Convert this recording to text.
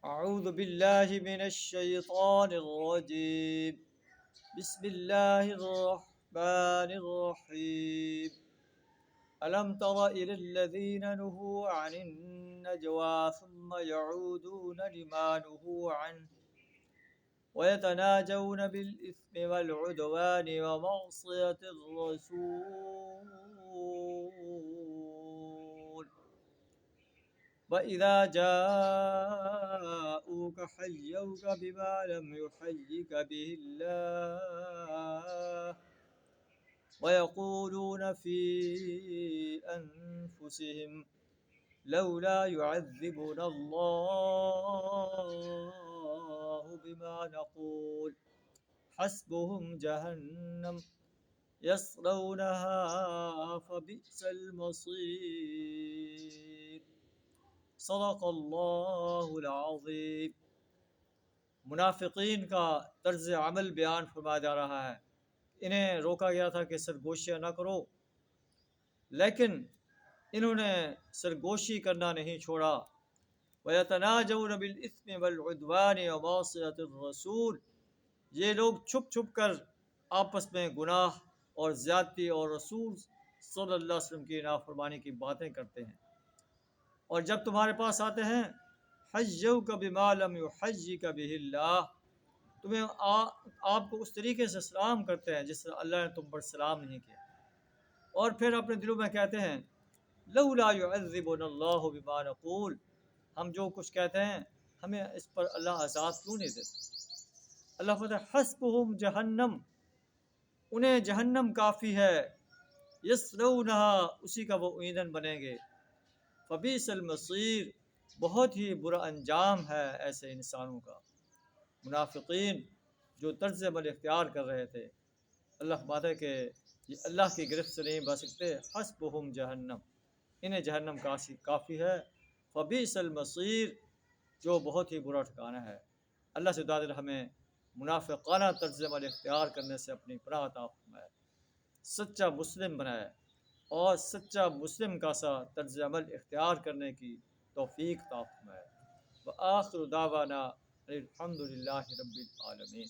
أعوذ بالله من الشيطان الرجيم. بسم الله الرحمن الرحيم. ألم تر إلى الذين نهوا عن النجوى ثم يعودون لما نهوا عنه ويتناجون بالإثم والعدوان ومعصية الرسول وإذا جاءوك حيوك بما لم يحيك به الله ويقولون في أنفسهم لولا يعذبنا الله بما نقول حسبهم جهنم يصلونها فبئس المصير. صدق اللہ العظیم. منافقین کا طرز عمل بیان فرمایا جا رہا ہے. انہیں روکا گیا تھا کہ سرگوشیاں نہ کرو، لیکن انہوں نے سرگوشی کرنا نہیں چھوڑا. وَيَتَنَاجَوْنَ بِالْإِثْمِ وَالْعُدْوَانِ وَمَعْصِيَةِ الرَّسُولِ، یہ لوگ چھپ چھپ کر آپس میں گناہ اور زیادتی اور رسول صلی اللہ علیہ وسلم کی نافرمانی کی باتیں کرتے ہیں. اور جب تمہارے پاس آتے ہیں حیوک بما لم یحیک بہ اللہ، تمہیں آپ کو اس طریقے سے سلام کرتے ہیں جس طرح اللہ نے تم پر سلام نہیں کیا، اور پھر اپنے دلوں میں کہتے ہیں لولا یعذبنا اللہ بما نقول، ہم جو کچھ کہتے ہیں ہمیں اس پر اللہ عذاب کیوں نہیں دیتا. اللہ فرماتا ہے حسبہم جہنم، انہیں جہنم کافی ہے، یصلونہا، اسی کا وہ ایندھن بنیں گے. فبئس المصیر، بہت ہی برا انجام ہے ایسے انسانوں کا. منافقین جو طرز عمل اختیار کر رہے تھے، اللہ فرماتا ہے کہ یہ اللہ کی گرفت سے نہیں بچ سکتے. حسبہم جہنم، انہیں جہنم کافی ہے. فبئس المصیر، جو بہت ہی برا ٹھکانہ ہے. اللہ سے دعا ہے ہمیں منافقانہ طرز عمل اختیار کرنے سے اپنی پناہ عطا فرمائے، سچا مسلم بنائے، اور سچا مسلم کا سا طرز عمل اختیار کرنے کی توفیق عطا فرمائے. وآخر دعوانا الحمد للہ رب العالمین.